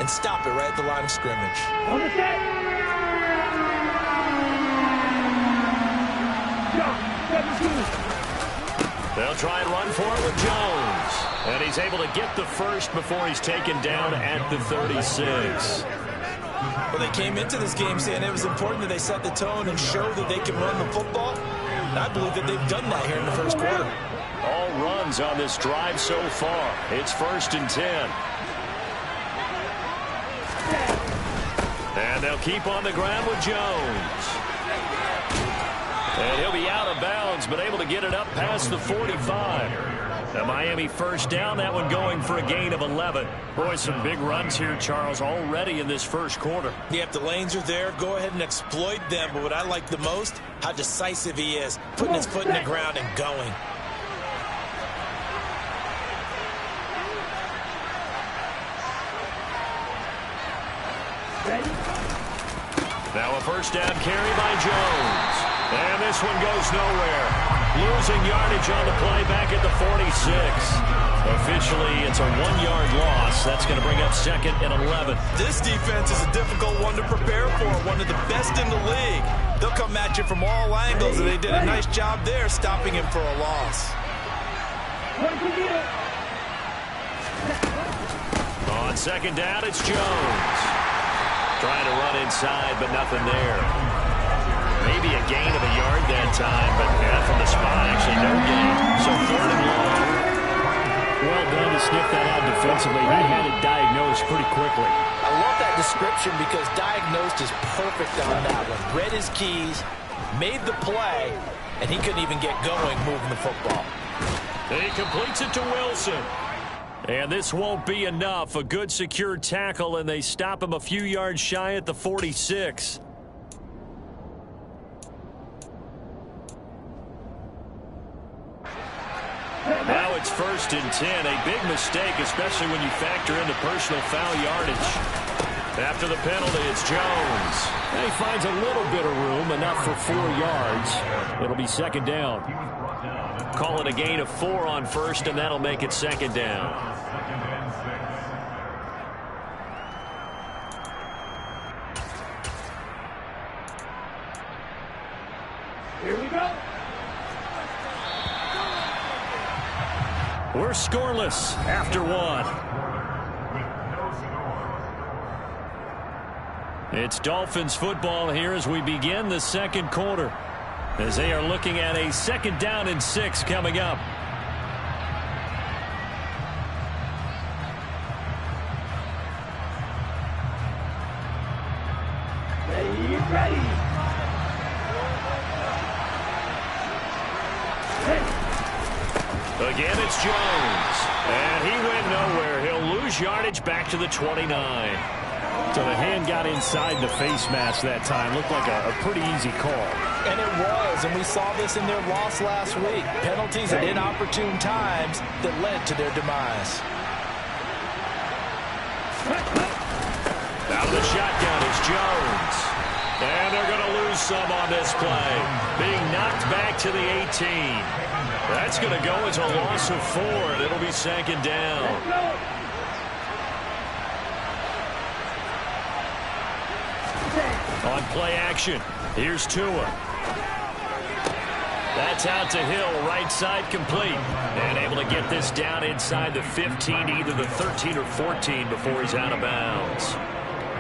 and stop it right at the line of scrimmage. On the set. They'll try and run for it with Jones. And he's able to get the first before he's taken down at the 36. Well, they came into this game saying it was important that they set the tone and show that they can run the football. And I believe that they've done that here in the first quarter. All runs on this drive so far. It's 1st and 10. And they'll keep on the ground with Jones. And he'll be out of bounds, but able to get it up past the 45. The Miami first down, that one going for a gain of 11. Boy, some big runs here, Charles, already in this first quarter. Yeah, if the lanes are there, go ahead and exploit them. But what I like the most, how decisive he is, putting his foot in the ground and going. Now a first down carry by Jones. And this one goes nowhere. Losing yardage on the play back at the 46. Officially, it's a 1-yard loss. That's going to bring up 2nd and 11. This defense is a difficult one to prepare for, one of the best in the league. They'll come at you from all angles, and they did a nice job there stopping him for a loss. On 2nd down, it's Jones. Trying to run inside, but nothing there. Maybe a gain of a yard that time, but from the spot, actually no gain. So 3rd and long. Well done to sniff that out defensively. He had it diagnosed pretty quickly. I love that description because diagnosed is perfect on that one. Read his keys, made the play, and he couldn't even get going moving the football. He completes it to Wilson. And this won't be enough. A good secure tackle, and they stop him a few yards shy at the 46. Now it's 1st and 10. A big mistake, especially when you factor in the personal foul yardage. After the penalty, it's Jones. And he finds a little bit of room, enough for 4 yards. It'll be 2nd down. Call it a gain of 4 on 1st, and that'll make it 2nd down. Here we go. We're scoreless after 1. It's Dolphins football here as we begin the 2nd quarter, as they are looking at a 2nd down and 6 coming up. Ready. Again, it's Jones. And he went nowhere. He'll lose yardage back to the 29. So the hand got inside the face mask that time. Looked like a pretty easy call. And it was, and we saw this in their loss last week. Penalties at inopportune times that led to their demise. Out of the shotgun is Jones. And they're going to lose some on this play. Being knocked back to the 18. That's going to go as a loss of 4, and it'll be 2nd down. On play action, here's Tua. That's out to Hill, right side complete. And able to get this down inside the 15, either the 13 or 14 before he's out of bounds.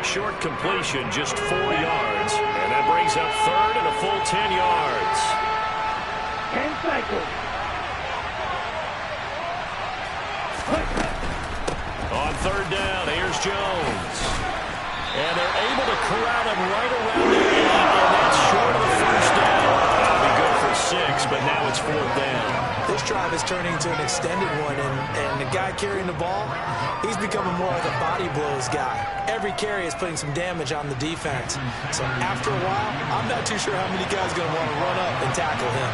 Short completion, just 4 yards. And that brings up 3rd and a full 10 yards. And cycle. On 3rd down, here's Jones. And they're able to corral him right around the 8, and that's short of the first down. That'll be good for 6, but now it's 4th down. This drive is turning into an extended one, and the guy carrying the ball, he's becoming more like a body blows guy. Every carry is putting some damage on the defense. So after a while, I'm not too sure how many guys are going to want to run up and tackle him.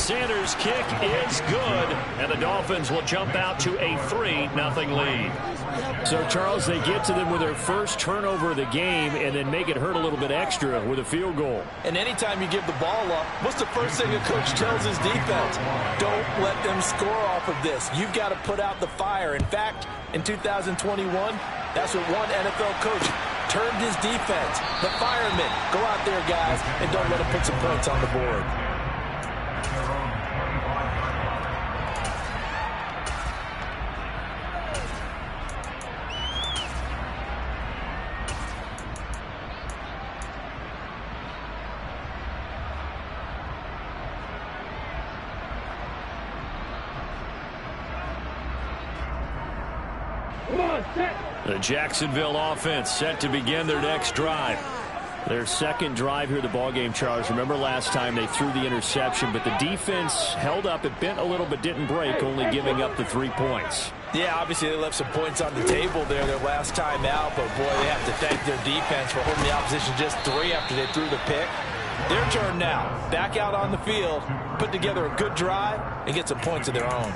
Sanders' kick is good, and the Dolphins will jump out to a 3-0 lead. So, Charles, they get to them with their first turnover of the game and then make it hurt a little bit extra with a field goal. And anytime you give the ball up, what's the first thing a coach tells his defense? Don't let them score off of this. You've got to put out the fire. In fact, in 2021, that's what one NFL coach termed his defense. The firemen. Go out there, guys, and don't let them put some points on the board. The Jacksonville offense set to begin their next drive. Their second drive here of the ballgame, Charles. Remember last time they threw the interception, but the defense held up. It bent a little but didn't break, only giving up the 3 points. Yeah, obviously they left some points on the table there their last time out, but boy, they have to thank their defense for holding the opposition just 3 after they threw the pick. Their turn now. Back out on the field, put together a good drive, and get some points of their own.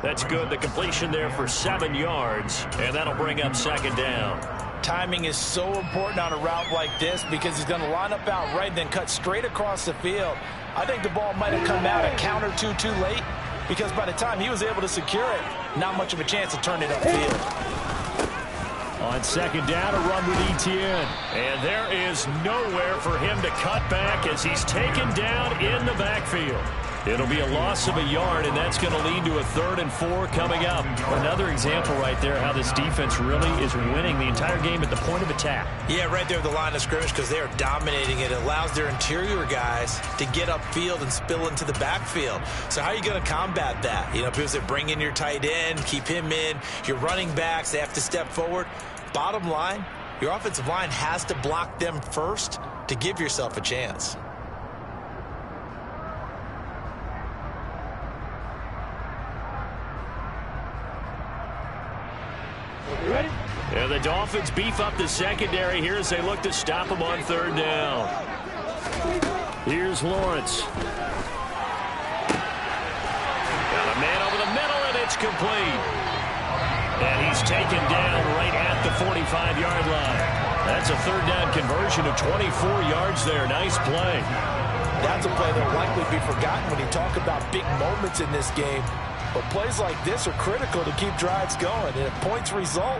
That's good. The completion there for 7 yards, and that'll bring up second down. Timing is so important on a route like this because he's going to line up out right and then cut straight across the field. I think the ball might have come out a count or two too late because by the time he was able to secure it, not much of a chance to turn it upfield. On second down, a run with Etienne. And there is nowhere for him to cut back as he's taken down in the backfield. It'll be a loss of a yard, and that's going to lead to a 3rd and 4 coming up. Another example right there how this defense really is winning the entire game at the point of attack. Yeah, right there at the line of scrimmage because they are dominating it. It allows their interior guys to get upfield and spill into the backfield. So how are you going to combat that? You know, people say bring in your tight end, keep him in. Your running backs, they have to step forward. Bottom line, your offensive line has to block them first to give yourself a chance. Ready? And the Dolphins beef up the secondary here as they look to stop him on 3rd down. Here's Lawrence. Got a man over the middle, and it's complete. And he's taken down right at the 45-yard line. That's a 3rd down conversion of 24 yards there. Nice play. That's a play that will likely be forgotten when you talk about big moments in this game. But plays like this are critical to keep drives going. And if points result,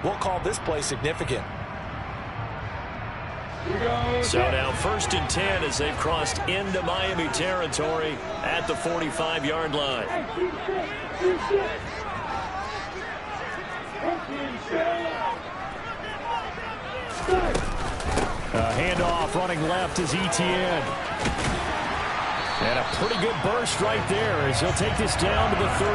we'll call this play significant. So now 1st and 10 as they've crossed into Miami territory at the 45-yard line. Handoff running left is Etienne. And a pretty good burst right there as he'll take this down to the 33.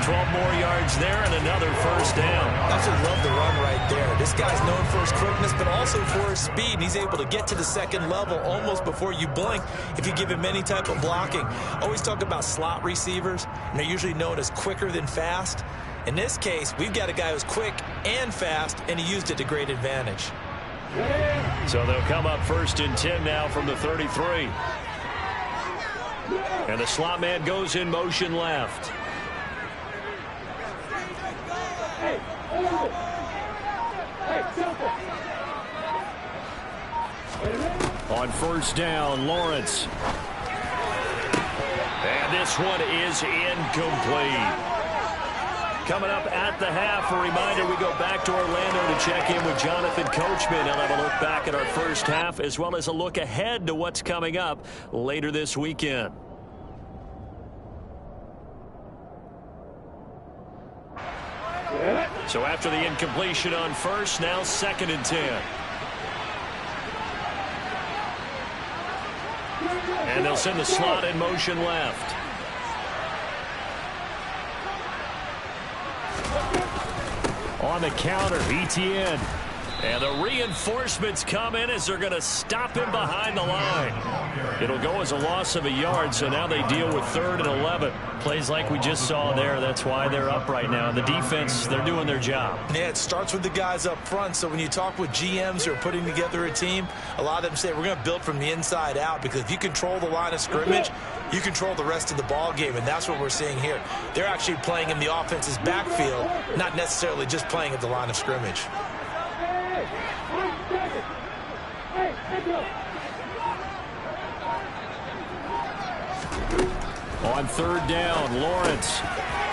12 more yards there and another 1st down. I just love the run right there. This guy's known for his quickness, but also for his speed. And he's able to get to the 2nd level almost before you blink if you give him any type of blocking. Always talk about slot receivers, and they're usually known as quicker than fast. In this case, we've got a guy who's quick and fast, and he used it to great advantage. So they'll come up 1st and 10 now from the 33. And the slot man goes in motion left. On 1st down, Lawrence. And this one is incomplete. Coming up at the half, a reminder, we go back to Orlando to check in with Jonathan Coachman. He'll have a look back at our first half as well as a look ahead to what's coming up later this weekend. So after the incompletion on 1st, now 2nd and 10. And they'll send the slot in motion left. On the counter, Etienne. And the reinforcements come in as they're going to stop him behind the line. It'll go as a loss of a yard, so now they deal with 3rd and 11. Plays like we just saw there. That's why they're up right now. The defense, they're doing their job. Yeah, it starts with the guys up front. So when you talk with GMs who are putting together a team, a lot of them say we're going to build from the inside out, because if you control the line of scrimmage, you control the rest of the ball game, and that's what we're seeing here. They're actually playing in the offense's backfield, not necessarily just playing at the line of scrimmage. On 3rd down, Lawrence.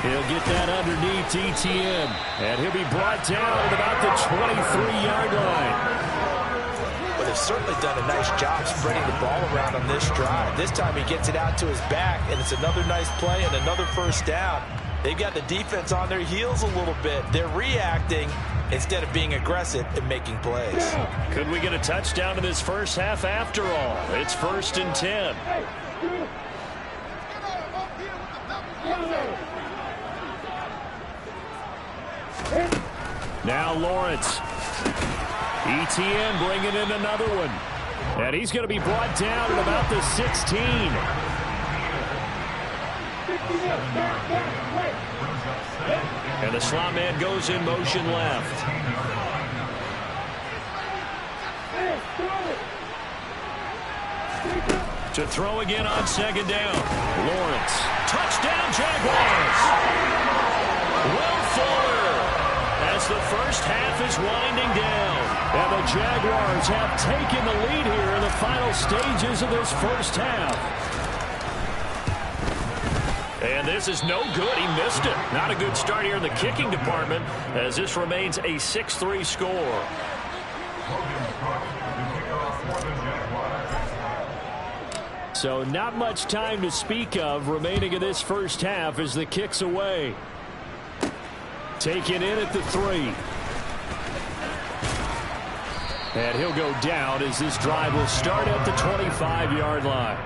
He'll get that underneath ETN, and he'll be brought down at about the 23-yard line. But they've certainly done a nice job spreading the ball around on this drive. This time he gets it out to his back, and it's another nice play and another 1st down. They've got the defense on their heels a little bit. They're reacting instead of being aggressive and making plays. Could we get a touchdown in this first half after all? It's 1st and 10. Now Lawrence. ETN bringing in another one. And he's going to be brought down at about the 16. And the slot man goes in motion left. To throw again on 2nd down. Lawrence. Touchdown, Jaguars! Will Fuller, as the first half is winding down. And the Jaguars have taken the lead here in the final stages of this first half. And this is no good. He missed it. Not a good start here in the kicking department, as this remains a 6-3 score. So not much time to speak of remaining in this first half as the kick's away. Taken in at the 3. And he'll go down as this drive will start at the 25-yard line.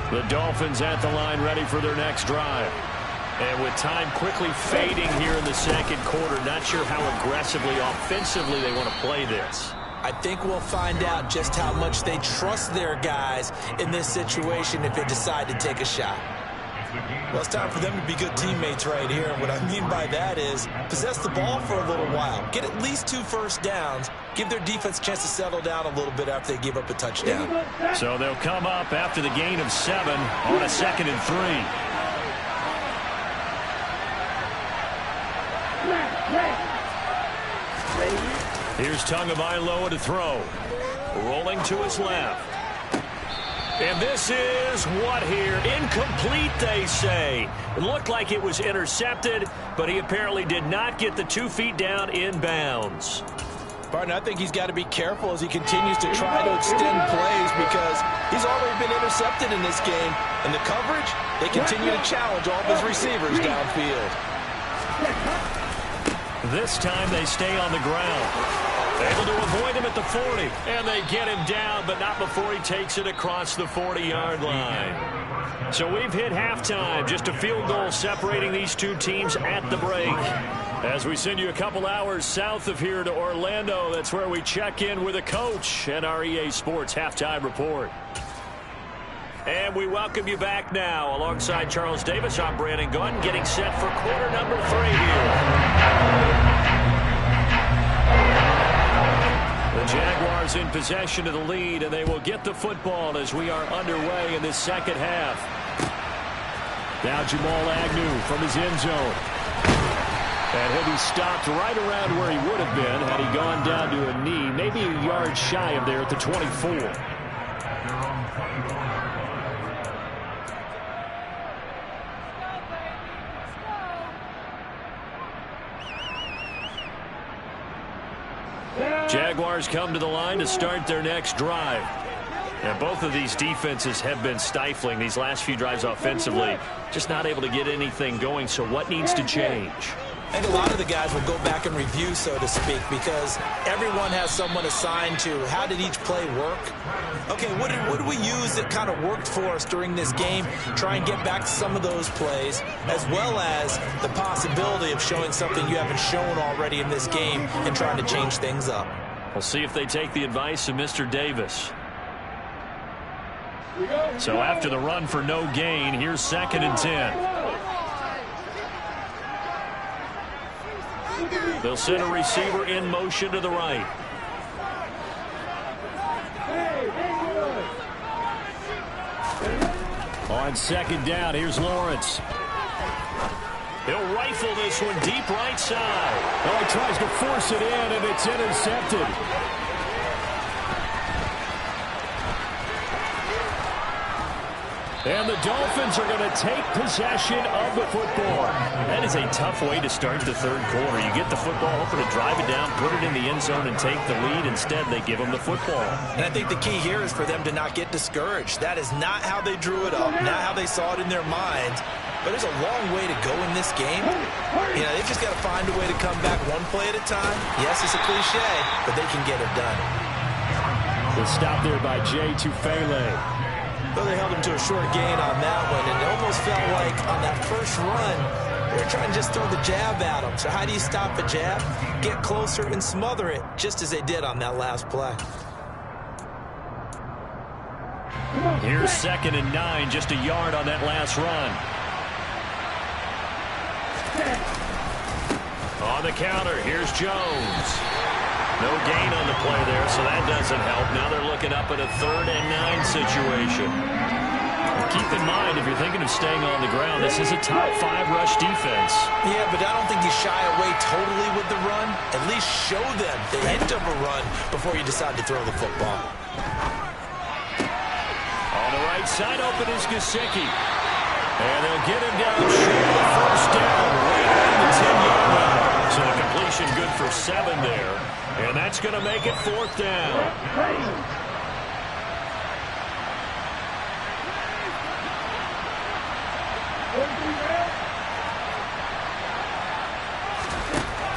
The Dolphins at the line ready for their next drive. And with time quickly fading here in the second quarter, not sure how aggressively, offensively they want to play this. I think we'll find out just how much they trust their guys in this situation if they decide to take a shot. Well, it's time for them to be good teammates right here. And what I mean by that is possess the ball for a little while. Get at least 2 first downs. Give their defense a chance to settle down a little bit after they give up a touchdown. So they'll come up after the gain of 7 on a 2nd and 3. Here's Tagovailoa to throw. Rolling to his left. And this is what here? Incomplete, they say. It looked like it was intercepted, but he apparently did not get the 2 feet down in bounds. Partner, I think he's got to be careful as he continues to try to extend plays, because he's already been intercepted in this game. And the coverage, they continue to challenge all of his receivers downfield. This time they stay on the ground. Able to avoid him at the 40. And they get him down, but not before he takes it across the 40-yard line. So we've hit halftime. Just a field goal separating these two teams at the break. As we send you a couple hours south of here to Orlando, that's where we check in with a coach and our EA Sports Halftime Report. And we welcome you back now. Alongside Charles Davis, I'm Brandon Gunn, getting set for quarter number 3 here. The Jaguars in possession of the lead, and they will get the football as we are underway in this second half. Now Jamal Agnew from his end zone. And he'll be stopped right around where he would have been had he gone down to a knee, maybe a yard shy of there at the 24. Jaguars come to the line to start their next drive. And both of these defenses have been stifling these last few drives offensively. Just not able to get anything going, so what needs to change? I think a lot of the guys will go back and review, so to speak, because everyone has someone assigned to how did each play work. Okay, what did we use that kind of worked for us during this game? Try and get back to some of those plays, as well as the possibility of showing something you haven't shown already in this game and trying to change things up. We'll see if they take the advice of Mr. Davis. So after the run for no gain, here's 2nd and 10. They'll send a receiver in motion to the right. On 2nd down, here's Lawrence. He'll rifle this one deep right side. Oh, he tries to force it in, and it's intercepted. And the Dolphins are going to take possession of the football. That is a tough way to start the 3rd quarter. You get the football, hoping to drive it down, put it in the end zone, and take the lead. Instead, they give them the football. And I think the key here is for them to not get discouraged. That is not how they drew it up, not how they saw it in their minds. But there's a long way to go in this game. You know, they've just got to find a way to come back one play at a time. Yes, it's a cliche, but they can get it done. The stop there by Jay Tufele. Well, they held him to a short gain on that one, and it almost felt like on that first run, they were trying to just throw the jab at him. So how do you stop a jab? Get closer and smother it, just as they did on that last play. Here's 2nd and 9, just a yard on that last run. On the counter, here's Jones. No gain on the play there, so that doesn't help. Now they're looking up at a 3rd and 9 situation. Keep in mind, if you're thinking of staying on the ground, this is a top 5 rush defense. Yeah, but I don't think you shy away totally with the run. At least show them the hint of a run before you decide to throw the football. On the right side, open is Gesicki. And they'll get him down short of the 1st down, right on the 10-yard line. So the completion good for 7 there. And that's going to make it 4th down.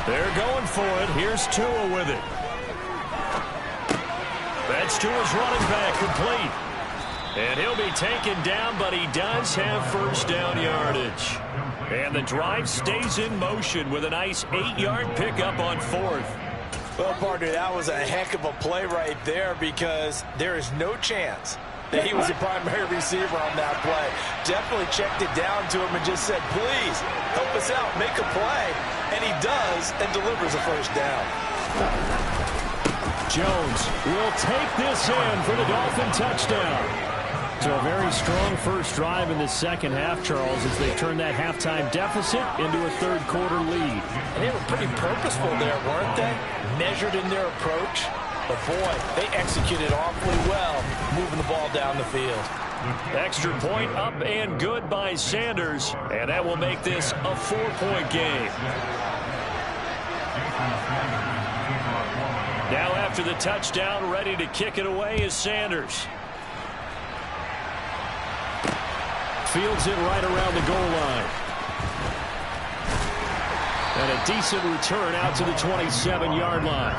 They're going for it. Here's Tua with it. That's Tua's running back, complete. And he'll be taken down, but he does have 1st down yardage. And the drive stays in motion with a nice 8-yard pickup on 4th. Well, partner, that was a heck of a play right there, because there is no chance that he was the primary receiver on that play. Definitely checked it down to him and just said, please, help us out, make a play. And he does, and delivers a 1st down. Jones will take this in for the Dolphin touchdown. So a very strong first drive in the 2nd half, Charles, as they turn that halftime deficit into a 3rd quarter lead. And they were pretty purposeful there, weren't they? Measured in their approach. But, boy, they executed awfully well, moving the ball down the field. Extra point up and good by Sanders. And that will make this a 4-point game. Now after the touchdown, ready to kick it away is Sanders. Fields it right around the goal line. And a decent return out to the 27-yard line.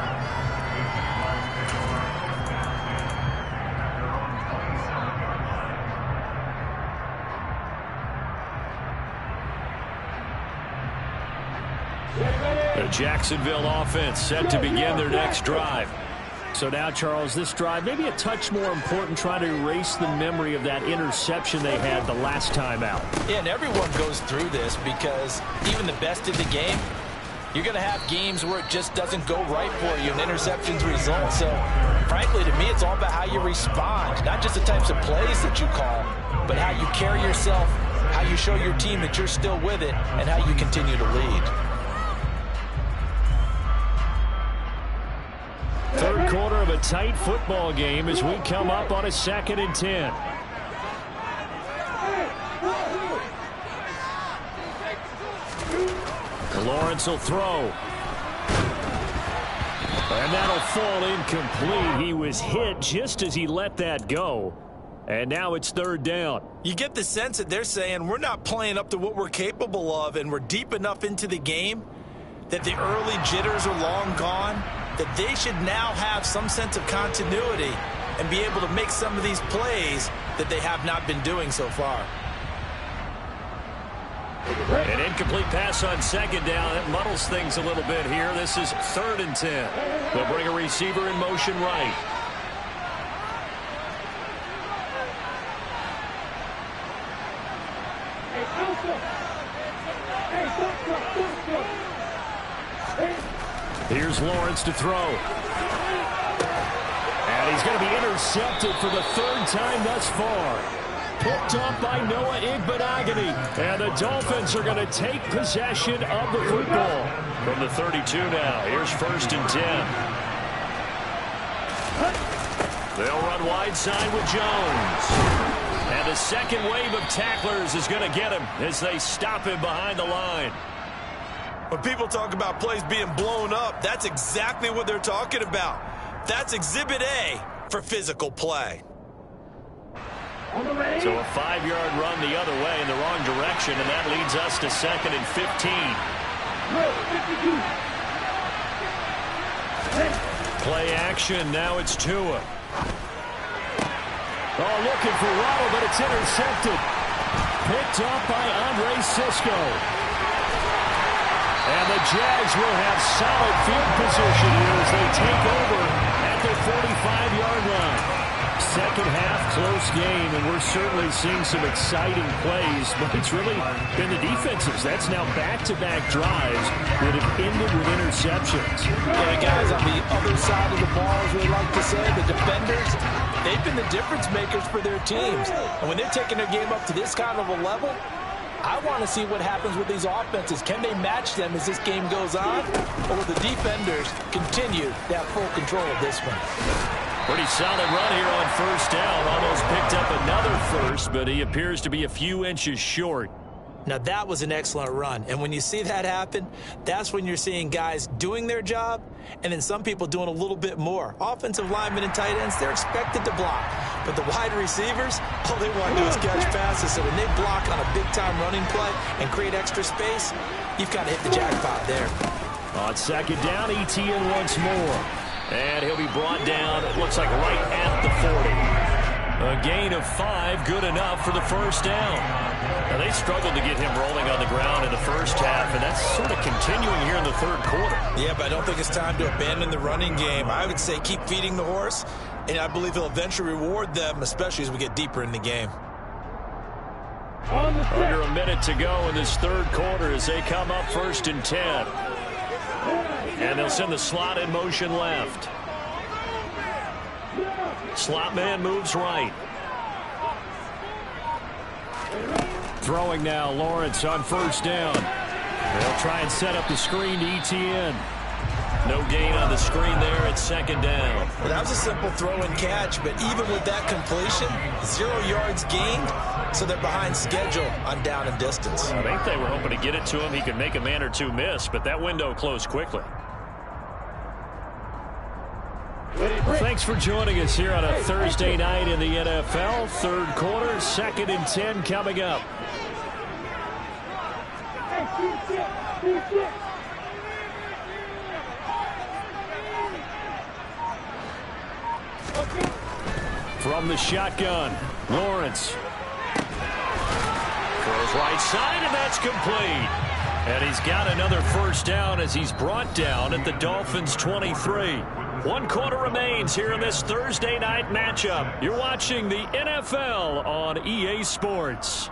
The Jacksonville offense set to begin their next drive. So now, Charles, this drive maybe a touch more important, trying to erase the memory of that interception they had the last time out. Yeah, and everyone goes through this, because even the best in the game, you're going to have games where it just doesn't go right for you and interceptions result. So, frankly, to me, it's all about how you respond, not just the types of plays that you call, but how you carry yourself, how you show your team that you're still with it, and how you continue to lead. 3rd quarter of a tight football game as we come up on a 2nd and 10. Lawrence will throw. And that'll fall incomplete. He was hit just as he let that go. And now it's 3rd down. You get the sense that they're saying we're not playing up to what we're capable of, and we're deep enough into the game that the early jitters are long gone, that they should now have some sense of continuity and be able to make some of these plays that they have not been doing so far. An incomplete pass on second down. That muddles things a little bit here. This is 3rd and 10. They'll bring a receiver in motion right. Here's Lawrence to throw. And he's going to be intercepted for the 3rd time thus far. Picked up by Noah Igbenogany. And the Dolphins are going to take possession of the football. From the 32 now. Here's 1st and 10. They'll run wide side with Jones. And the second wave of tacklers is going to get him as they stop him behind the line. When people talk about plays being blown up, that's exactly what they're talking about. That's Exhibit A for physical play. So a 5-yard run the other way in the wrong direction, and that leads us to 2nd and 15. Play action, now it's Tua. Oh, looking for Waddle, but it's intercepted. Picked up by Andre Sisco. And the Jags will have solid field position here as they take over at their 45-yard line. Second half, close game, and we're certainly seeing some exciting plays, but it's really been the defenses. That's now back-to-back drives that have ended with interceptions. Yeah, the guys on the other side of the ball, as we like to say, the defenders, they've been the difference makers for their teams. And when they're taking their game up to this kind of a level, I want to see what happens with these offenses. Can they match them as this game goes on? Or will the defenders continue to have full control of this one? Pretty solid run here on 1st down. Almost picked up another first, but he appears to be a few inches short. Now, that was an excellent run. And when you see that happen, that's when you're seeing guys doing their job and then some people doing a little bit more. Offensive linemen and tight ends, they're expected to block. But the wide receivers, all they want to do is catch passes. So when they block on a big-time running play and create extra space, you've got to hit the jackpot there. On 2nd down, Etienne once more. And he'll be brought down, it looks like right at the 40. A gain of 5, good enough for the 1st down. Now, they struggled to get him rolling on the ground in the first half, and that's sort of continuing here in the 3rd quarter. Yeah, but I don't think it's time to abandon the running game. I would say keep feeding the horse, and I believe he'll eventually reward them, especially as we get deeper in the game. Under a minute to go in this 3rd quarter as they come up 1st and 10. And they'll send the slot in motion left. Slot man moves right. Throwing now, Lawrence on 1st down. They'll try and set up the screen to Etienne. No gain on the screen there at 2nd down. Well, that was a simple throw and catch, but even with that completion, 0 yards gained, so they're behind schedule on down and distance. I think they were hoping to get it to him. He could make a man or two miss, but that window closed quickly. Well, thanks for joining us here on a Thursday night in the NFL. 3rd quarter, 2nd and 10 coming up. From the shotgun, Lawrence. Throws right side, and that's complete. And he's got another 1st down as he's brought down at the Dolphins' 23. 1 quarter remains here in this Thursday night matchup. You're watching the NFL on EA Sports.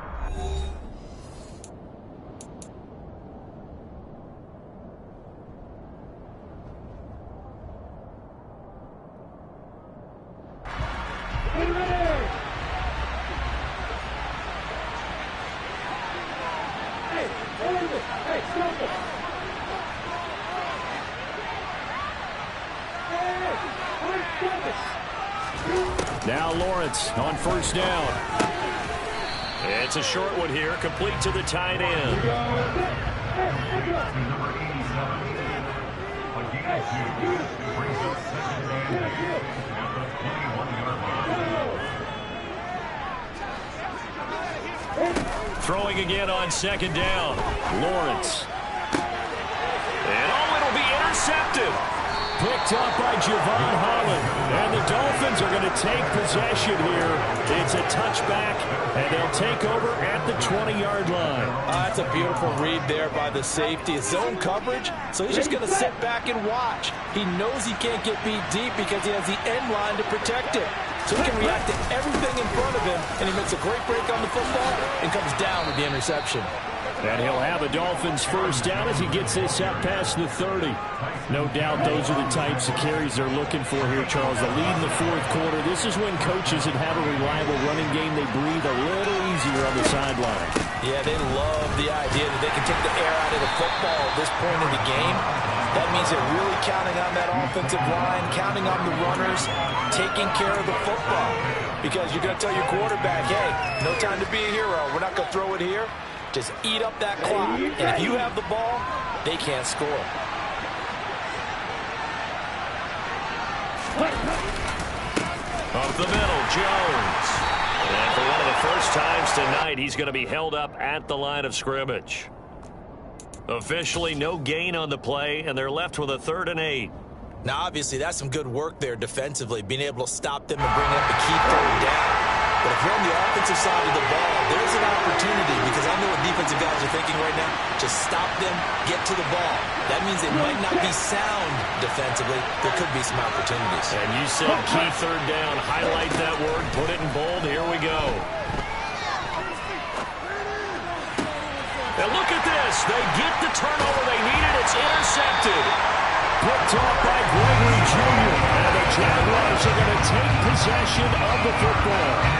Now Lawrence on 1st down. It's a short one here, complete to the tight end. Throwing again on 2nd down. Lawrence. And intercepted. Picked up by Javon Holland. And the Dolphins are going to take possession here. It's a touchback, and they'll take over at the 20-yard line. That's a beautiful read there by the safety. It's zone coverage, so he's just going to sit back and watch. He knows he can't get beat deep because he has the end line to protect it. So he can react to everything in front of him, and he makes a great break on the football and comes down with the interception. And he'll have a Dolphins first down as he gets this up past the 30. No doubt those are the types of carries they're looking for here, Charles. The lead in the fourth quarter. This is when coaches that have a reliable running game, they breathe a little easier on the sideline. Yeah, they love the idea that they can take the air out of the football at this point in the game. That means they're really counting on that offensive line, counting on the runners, taking care of the football. Because you're going to tell your quarterback, hey, no time to be a hero. We're not going to throw it here. Just eat up that clock. And if you have the ball, they can't score. Up the middle, Jones. And for one of the first times tonight, he's going to be held up at the line of scrimmage. Officially, no gain on the play, and they're left with a 3rd and 8. Now, obviously, that's some good work there defensively, being able to stop them and bring up a key 3rd down. But if you're on the offensive side of the ball, there's an opportunity, because I know what defensive guys are thinking right now. Just stop them, get to the ball. That means they might not be sound defensively. There could be some opportunities. And you said key 3rd down. Highlight that word, put it in bold. Here we go. And look at this. They get the turnover they needed. It's intercepted. Picked off by Gregory Jr. And the Jaguars are going to take possession of the football.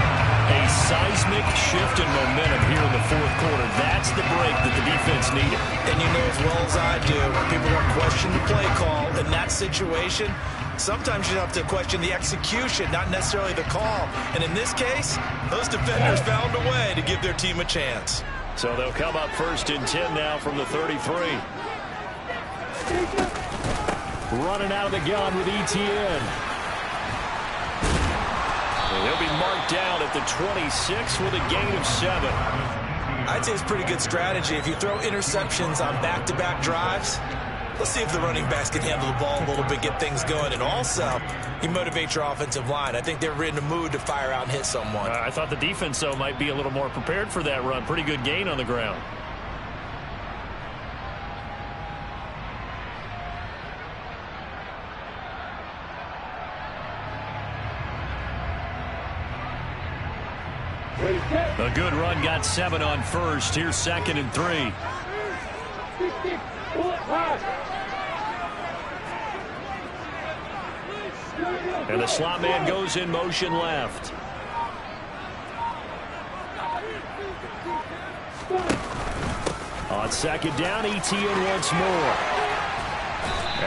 A seismic shift in momentum here in the fourth quarter. That's the break that the defense needed. And you know as well as I do, people don't question the play call. In that situation, sometimes you have to question the execution, not necessarily the call. And in this case, those defenders found a way to give their team a chance. So they'll come up 1st and 10 now from the 33. Running out of the gun with ETN. And he'll be marked down at the 26 with a gain of 7. I'd say it's pretty good strategy. If you throw interceptions on back-to-back drives, let's see if the running backs can handle the ball a little bit, get things going. And also, you motivate your offensive line. I think they're in the mood to fire out and hit someone. I thought the defense, though, might be a little more prepared for that run. Pretty good gain on the ground. A good run, got 7 on first. Here's 2nd and 3. And the slot man goes in motion left. On 2nd down, ETN once more.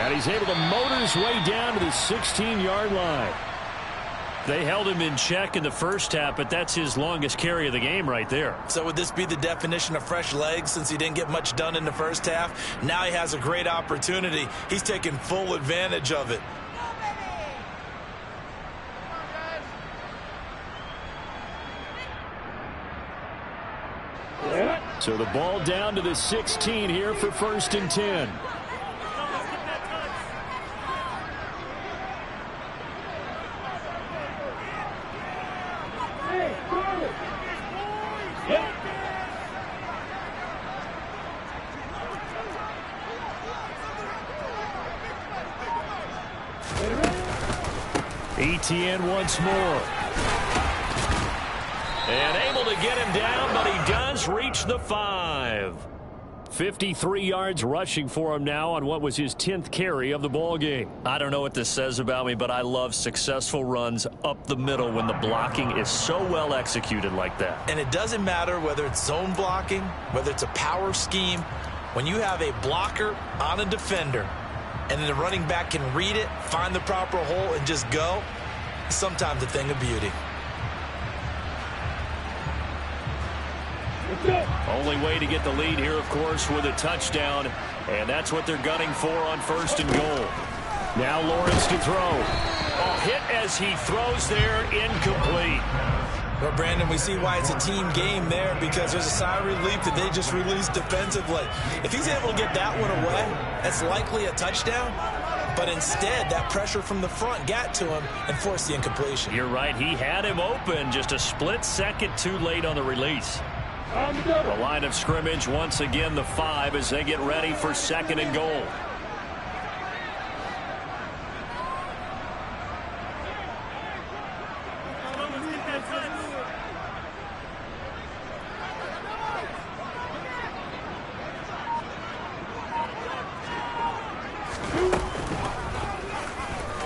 And he's able to motor his way down to the 16-yard line. They held him in check in the first half, but that's his longest carry of the game right there. So would this be the definition of fresh legs since he didn't get much done in the first half? Now he has a great opportunity. He's taking full advantage of it. So the ball down to the 16 here for 1st and 10. ETN once more. And able to get him down, but he does reach the 5. 53 yards rushing for him now on what was his 10th carry of the ball game. I don't know what this says about me, but I love successful runs up the middle when the blocking is so well executed like that. And it doesn't matter whether it's zone blocking, whether it's a power scheme. When you have a blocker on a defender and then the running back can read it, find the proper hole, and just go, it's sometimes a thing of beauty. Only way to get the lead here, of course, with a touchdown, and that's what they're gunning for on 1st and goal. Now Lawrence to throw. A hit as he throws there, incomplete. Well, Brandon, we see why it's a team game there, because there's a sigh of relief that they just released defensively. If he's able to get that one away, that's likely a touchdown. But instead, that pressure from the front got to him and forced the incompletion. You're right. He had him open just a split second too late on the release. The line of scrimmage, once again, the 5 as they get ready for 2nd and goal.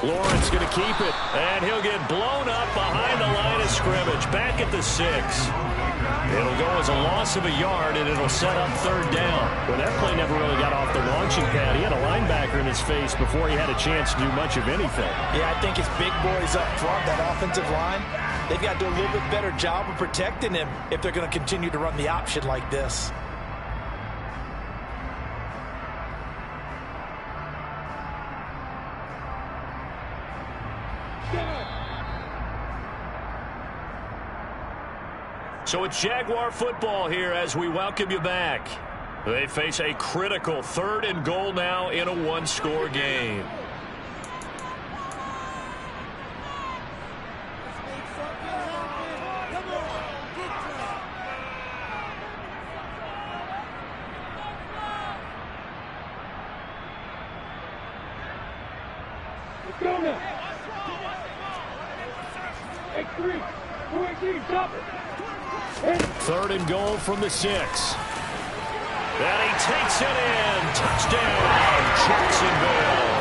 Lawrence going to keep it, and he'll get blown up behind the line of scrimmage, back at the 6. It'll go as a loss of a yard, and it'll set up 3rd down. Well, that play never really got off the launching pad. He had a linebacker in his face before he had a chance to do much of anything. Yeah, I think his big boys up front, that offensive line, they've got to do a little bit better job of protecting him if they're going to continue to run the option like this. So it's Jaguar football here as we welcome you back. They face a critical 3rd and goal now in a 1-score game. Let's go now. X3. 218, stop it. 3rd and goal from the 6. And he takes it in. Touchdown, Jacksonville.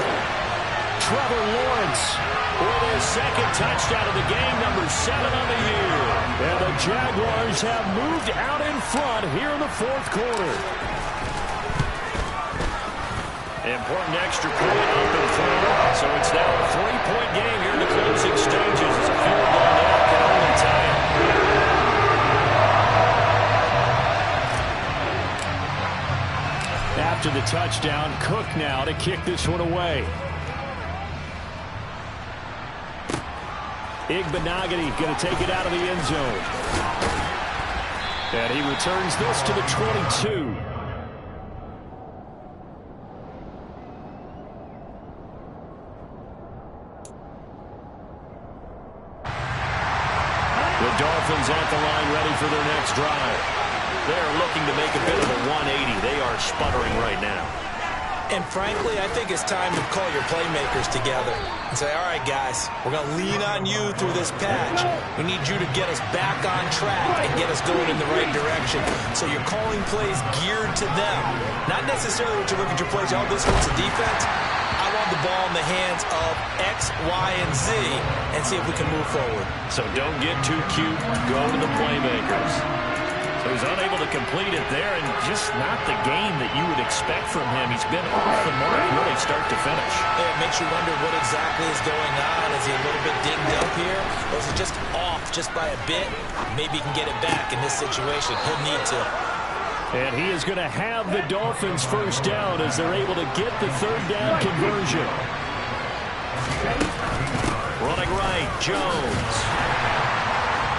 Trevor Lawrence with his 2nd touchdown of the game, number 7 on the year. And the Jaguars have moved out in front here in the 4th quarter. Important extra point up and through. So it's now a 3-point game here in the closing stages as a field goal now can only tie it. After the touchdown, Cook now to kick this one away. Igbenogany going to take it out of the end zone. And he returns this to the 22. The Dolphins at the line ready for their next drive. They're looking to make a bit of a 180. They are sputtering right now. And frankly, I think it's time to call your playmakers together and say, all right, guys, we're going to lean on you through this patch. We need you to get us back on track and get us going in the right direction. So you're calling plays geared to them. Not necessarily when you look at your plays, oh, this hurts the defense. I want the ball in the hands of X, Y, and Z and see if we can move forward. So don't get too cute. Go to the playmakers. So he's unable to complete it there, and just not the game that you would expect from him. He's been off the mark really start to finish. Yeah, it makes you wonder what exactly is going on. Is he a little bit dinged up here? Or is it just off just by a bit? Maybe he can get it back in this situation. He'll need to. And he is going to have the Dolphins first down as they're able to get the 3rd down conversion. Running right, Jones.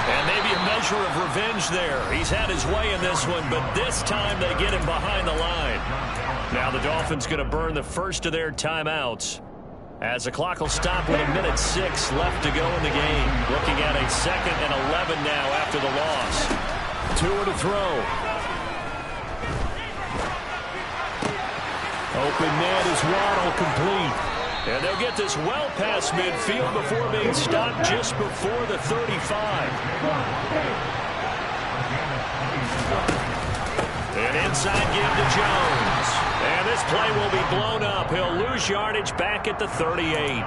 And maybe a measure of revenge there. He's had his way in this one, but this time they get him behind the line. Now the Dolphins going to burn the first of their timeouts as the clock will stop with 1:06 left to go in the game. Looking at a 2nd and 11 now after the loss. Tua to throw. Open man is Waddle, complete. And they'll get this well past midfield before being stopped just before the 35. An inside give to Jones. And this play will be blown up. He'll lose yardage back at the 38.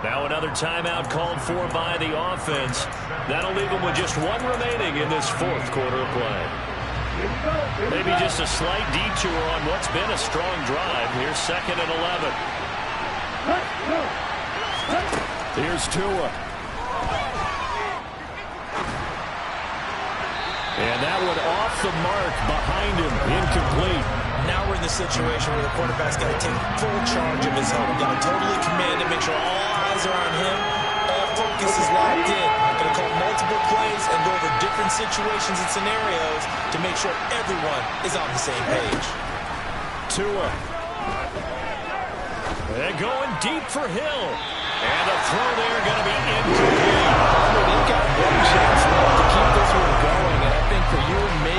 Now another timeout called for by the offense. That'll leave them with just one remaining in this 4th quarter of play. Maybe just a slight detour on what's been a strong drive. Here's 2nd and 11. Here's Tua. And that one off the mark behind him, incomplete. Now we're in the situation where the quarterback's got to take full charge of his help. Got to totally command it, make sure all eyes are on him, all focus is locked in. Going to call multiple plays and go over different situations and scenarios to make sure everyone is on the same page. Tua. And going deep for Hill. And the throw there going to be incomplete. They've got one chance left to keep this one going. And I think for you and me,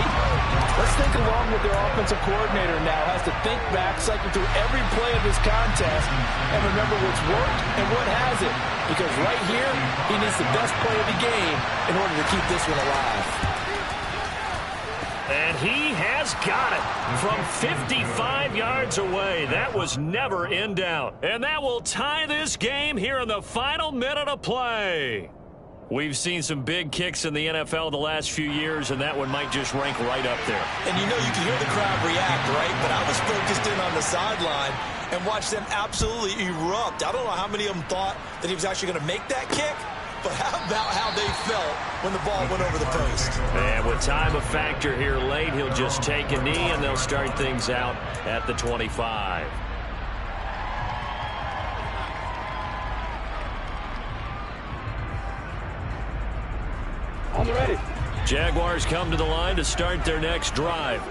let's think along with their offensive coordinator now. Has to think back, cycle through every play of this contest, and remember what's worked and what hasn't. Because right here, he needs the best play of the game in order to keep this one alive. And he has got it from 55 yards away. That was never in doubt. And that will tie this game here in the final minute of play. We've seen some big kicks in the NFL the last few years, and that one might just rank right up there. And you know you can hear the crowd react, right? But I was focused in on the sideline and watched them absolutely erupt. I don't know how many of them thought that he was actually going to make that kick, but how about how they felt when the ball went over the post? And with time a factor here late, he'll just take a knee, and they'll start things out at the 25. On the ready. Jaguars come to the line to start their next drive.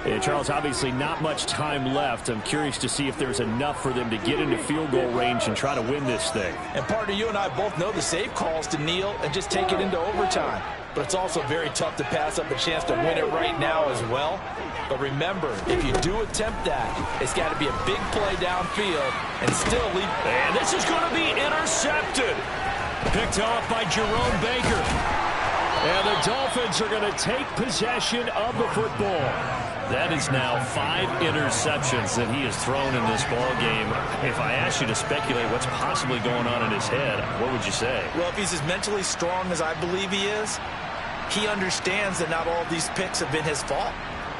Yeah, Charles, obviously not much time left. I'm curious to see if there's enough for them to get into field goal range and try to win this thing. And partner, you and I both know the safe calls to kneel and just take it into overtime. But it's also very tough to pass up a chance to win it right now as well. But remember, if you do attempt that, it's got to be a big play downfield and still lead. And this is going to be intercepted. Picked off by Jerome Baker. And the Dolphins are going to take possession of the football. That is now 5 interceptions that he has thrown in this ball game. If I asked you to speculate what's possibly going on in his head, what would you say? Well, if he's as mentally strong as I believe he is, he understands that not all of these picks have been his fault.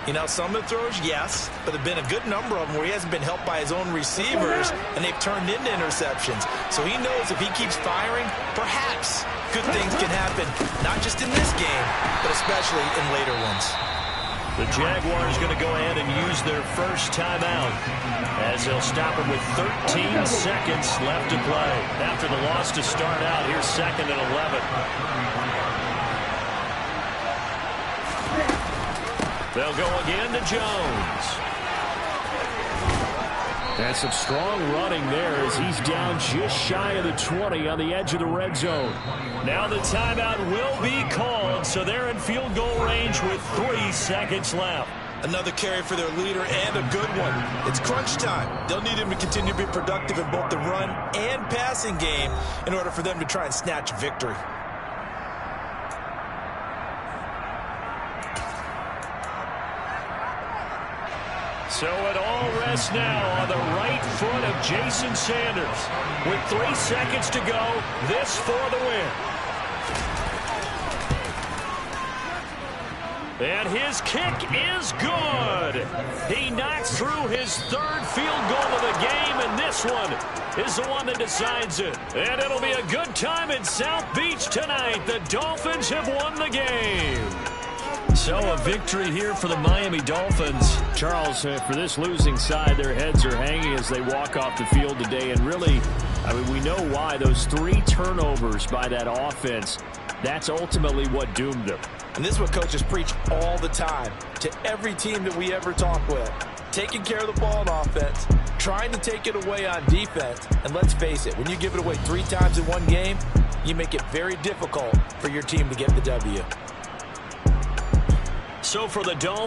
You know, some of the throws, yes, but there have been a good number of them where he hasn't been helped by his own receivers, and they've turned into interceptions. So he knows if he keeps firing, perhaps good things can happen, not just in this game, but especially in later ones. The Jaguars going to go ahead and use their first timeout as they'll stop him with 13 seconds left to play. After the loss to start out, here's 2nd and 11. They'll go again to Jones. And some strong running there as he's down just shy of the 20 on the edge of the red zone. Now the timeout will be called, so they're in field goal range with 3 seconds left. Another carry for their leader and a good one. It's crunch time. They'll need him to continue to be productive in both the run and passing game in order for them to try and snatch victory. So it all rests now on the right foot of Jason Sanders. With 3 seconds to go, this for the win. And his kick is good. He knocks through his 3rd field goal of the game, and this one is the one that decides it. And it'll be a good time in South Beach tonight. The Dolphins have won the game. So a victory here for the Miami Dolphins. Charles, for this losing side, their heads are hanging as they walk off the field today. And really, I mean, we know why. Those 3 turnovers by that offense, that's ultimately what doomed them. And this is what coaches preach all the time to every team that we ever talk with. Taking care of the ball on offense, trying to take it away on defense. And let's face it, when you give it away 3 times in one game, you make it very difficult for your team to get the W. So for the Dolphins,